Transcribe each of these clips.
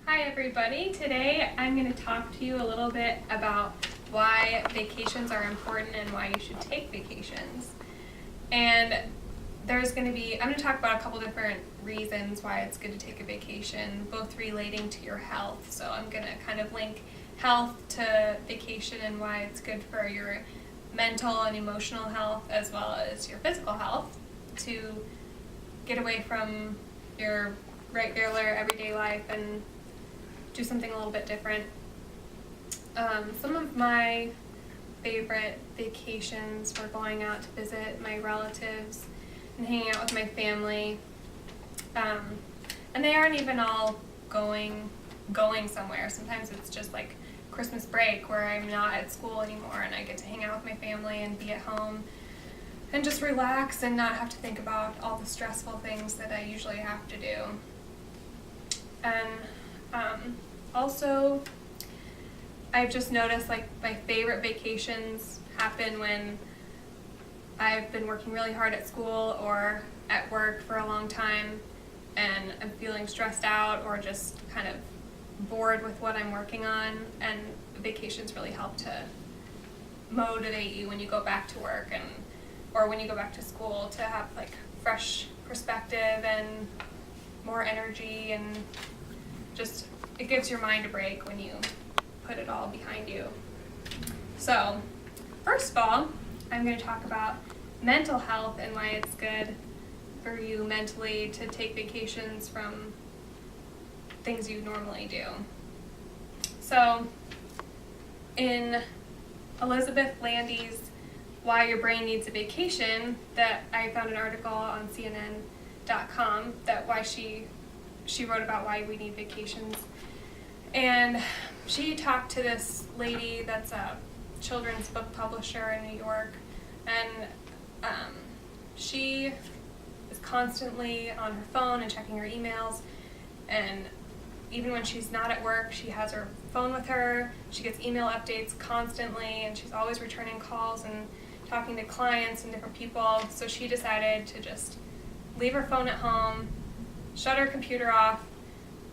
Hi everybody. Today I'm going to talk to you a little bit about why vacations are important and why you should take vacations. And I'm going to talk about a couple different reasons why it's good to take a vacation, both relating to your health. So I'm going to kind of link health to vacation and why it's good for your mental and emotional health as well as your physical health to get away from your regular everyday life and do something a little bit different. Some of my favorite vacations were going out to visit my relatives and hanging out with my family. And they aren't even all going somewhere. Sometimes it's just like Christmas break where I'm not at school anymore and I get to hang out with my family and be at home and just relax and not have to think about all the stressful things that I usually have to do. And also, I've just noticed like my favorite vacations happen when I've been working really hard at school or at work for a long time and I'm feeling stressed out or just kind of bored with what I'm working on, and vacations really help to motivate you when you go back to work or when you go back to school to have like fresh perspective and more energy, and just it gives your mind a break when you put it all behind you. So first of all, I'm going to talk about mental health and why it's good for you mentally to take vacations from things you normally do. So in Elizabeth Landy's Why Your Brain Needs a Vacation, that I found an article on CNN.com that why she wrote about why we need vacations. And she talked to this lady that's a children's book publisher in New York, and she is constantly on her phone and checking her emails, and even when she's not at work, she has her phone with her. She gets email updates constantly, and she's always returning calls and talking to clients and different people. So she decided to just leave her phone at home, shut her computer off,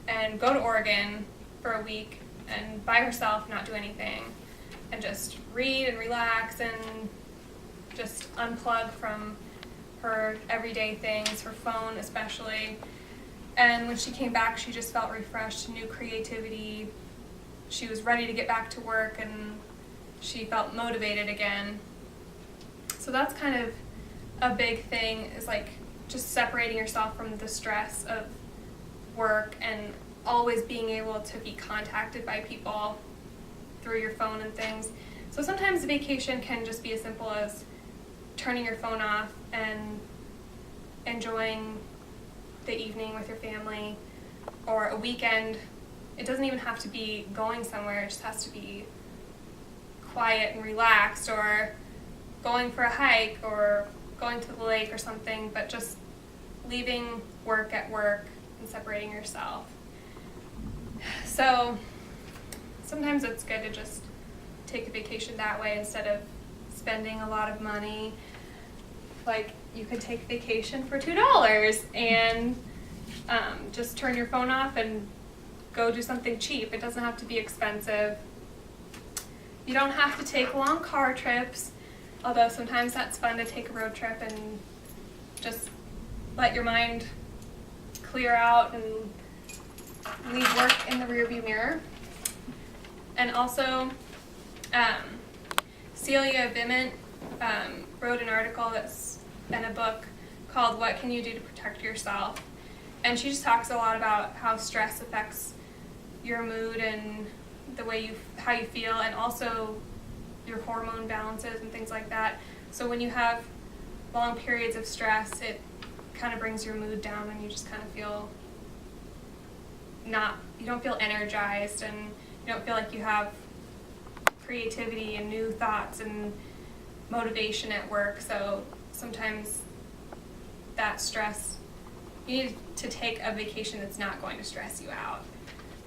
and go to Oregon for a week and by herself, not do anything, and just read and relax and just unplug from her everyday things, her phone especially. And when she came back, she just felt refreshed, new creativity. She was ready to get back to work and she felt motivated again. So that's kind of a big thing, is like just separating yourself from the stress of work and always being able to be contacted by people through your phone and things. So sometimes a vacation can just be as simple as turning your phone off and enjoying the evening with your family, or a weekend. It doesn't even have to be going somewhere, it just has to be quiet and relaxed, or going for a hike or going to the lake or something, but just leaving work at work and separating yourself. So sometimes it's good to just take a vacation that way instead of spending a lot of money. Like you could take vacation for $2 and just turn your phone off and go do something cheap. It doesn't have to be expensive. You don't have to take long car trips, although sometimes that's fun to take a road trip and just let your mind clear out and leave work in the rearview mirror. And also, Celia Viment wrote an article that's in a book called What Can You Do to Protect Yourself? And she just talks a lot about how stress affects your mood and the way how you feel, and also your hormone balances and things like that. So when you have long periods of stress, it kind of brings your mood down and you just kind of feel you don't feel energized and you don't feel like you have creativity and new thoughts and motivation at work. So sometimes that stress, you need to take a vacation that's not going to stress you out.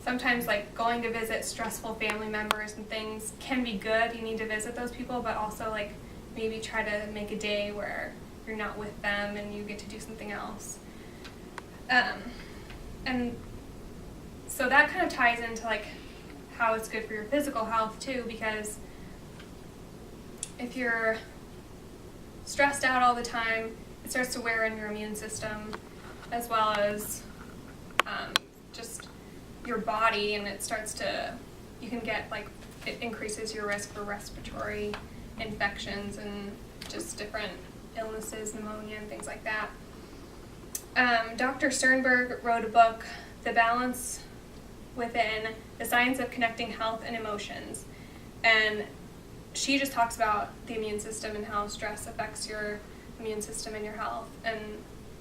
Sometimes like going to visit stressful family members and things can be good. You need to visit those people, but also like maybe try to make a day where you're not with them and you get to do something else. And so that kind of ties into like how it's good for your physical health too, because if you're stressed out all the time, it starts to wear on your immune system, as well as just your body, and you can get like, it increases your risk for respiratory infections and just different illnesses, pneumonia and things like that. Dr. Sternberg wrote a book, The Balance Within, The Science of Connecting Health and Emotions, and she just talks about the immune system and how stress affects your immune system and your health, and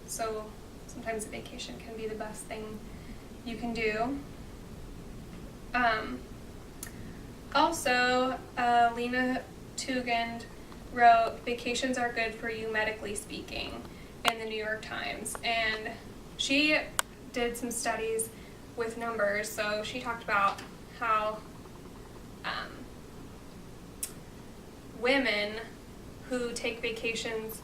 so sometimes a vacation can be the best thing you can do. Also, Lena Tugend wrote Vacations Are Good for You Medically Speaking in the New York Times, and she did some studies with numbers. So she talked about how women who take vacations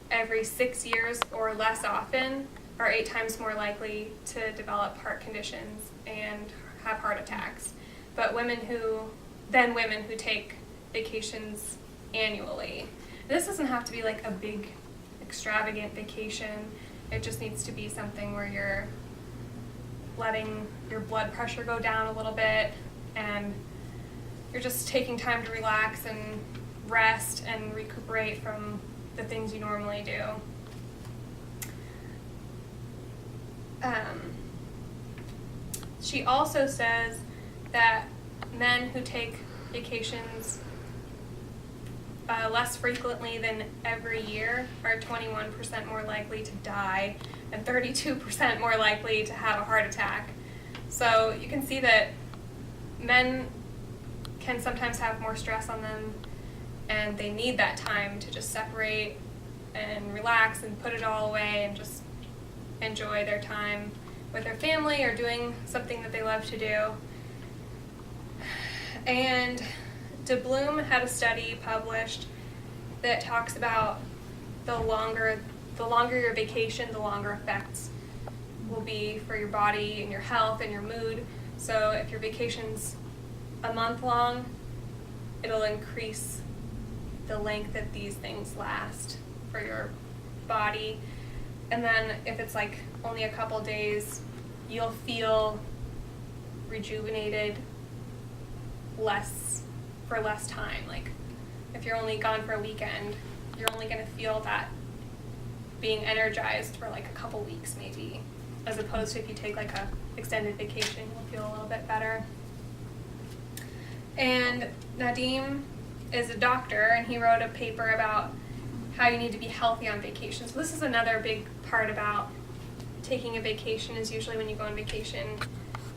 every 6 years or less often are 8 times more likely to develop heart conditions and have heart attacks. But women who take vacations annually. This doesn't have to be like a big, extravagant vacation. It just needs to be something where you're letting your blood pressure go down a little bit, and you're just taking time to relax and rest and recuperate from the things you normally do. She also says that men who take vacations less frequently than every year are 21% more likely to die and 32% more likely to have a heart attack. So you can see that men can sometimes have more stress on them, and they need that time to just separate and relax and put it all away and just enjoy their time with their family or doing something that they love to do. And De Bloom had a study published that talks about the longer your vacation, the longer effects will be for your body and your health and your mood. So if your vacation's a month long, it'll increase the length that these things last for your body. And then if it's like only a couple days, you'll feel rejuvenated for less time. Like if you're only gone for a weekend, you're only going to feel that being energized for like a couple weeks maybe, as opposed to if you take like a extended vacation, you'll feel a little bit better. And Nadim is a doctor, and he wrote a paper about how you need to be healthy on vacation. So this is another big part about taking a vacation, is usually when you go on vacation,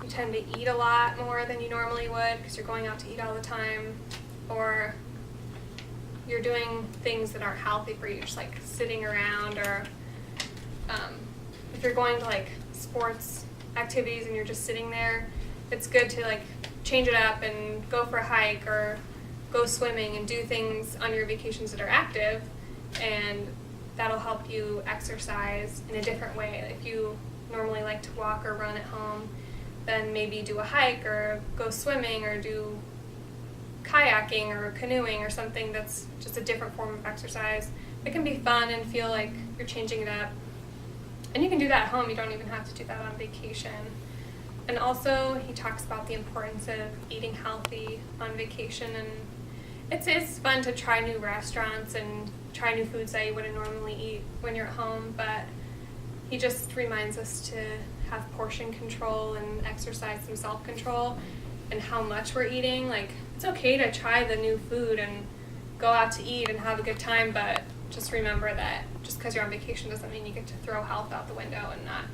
you tend to eat a lot more than you normally would because you're going out to eat all the time, or you're doing things that aren't healthy for you, just like sitting around, or if you're going to like sports activities and you're just sitting there, it's good to like change it up and go for a hike or go swimming and do things on your vacations that are active, and that'll help you exercise in a different way. If you normally like to walk or run at home, then maybe do a hike or go swimming or do kayaking or canoeing or something that's just a different form of exercise. It can be fun and feel like you're changing it up. And you can do that at home. You don't even have to do that on vacation. And also, he talks about the importance of eating healthy on vacation, and it's fun to try new restaurants and try new foods that you wouldn't normally eat when you're at home, but he just reminds us to have portion control and exercise some self-control and how much we're eating. Like, it's okay to try the new food and go out to eat and have a good time, but just remember that just because you're on vacation doesn't mean you get to throw health out the window and not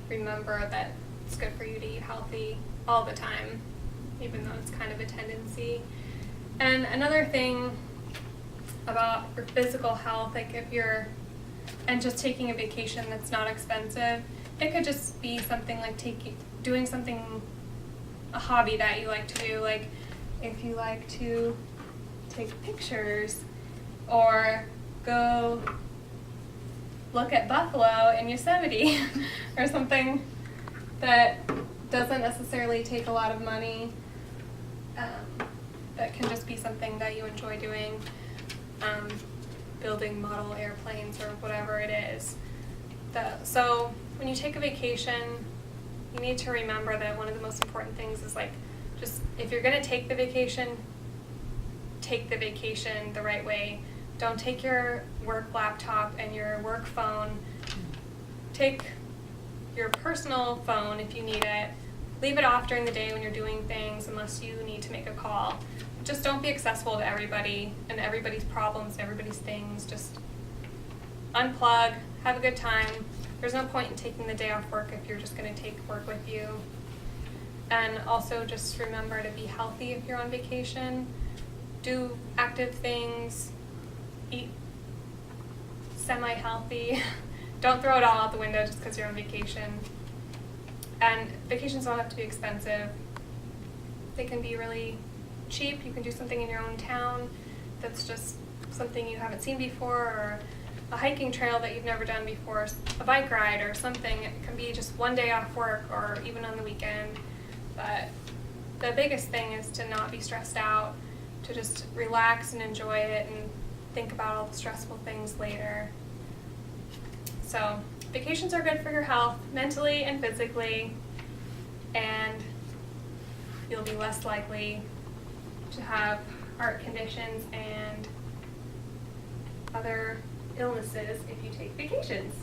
remember that it's good for you to eat healthy all the time, even though it's kind of a tendency. And another thing about your physical health, like and just taking a vacation that's not expensive, it could just be something like doing something, a hobby that you like to do, like if you like to take pictures or go look at buffalo in Yosemite or something that doesn't necessarily take a lot of money. That can just be something that you enjoy doing, building model airplanes or whatever it is. So when you take a vacation, you need to remember that one of the most important things is like, just if you're gonna take the vacation the right way. Don't take your work laptop and your work phone. Take your personal phone if you need it. Leave it off during the day when you're doing things unless you need to make a call. Just don't be accessible to everybody and everybody's problems, everybody's things. Just unplug, have a good time. There's no point in taking the day off work if you're just going to take work with you. And also just remember to be healthy if you're on vacation. Do active things. Eat semi-healthy. Don't throw it all out the window just because you're on vacation. And vacations don't have to be expensive. They can be really cheap. You can do something in your own town that's just something you haven't seen before, or a hiking trail that you've never done before, a bike ride or something. It can be just one day off work or even on the weekend. But the biggest thing is to not be stressed out, to just relax and enjoy it and think about all the stressful things later. So vacations are good for your health, mentally and physically, and you'll be less likely to have heart conditions and other illnesses if you take vacations.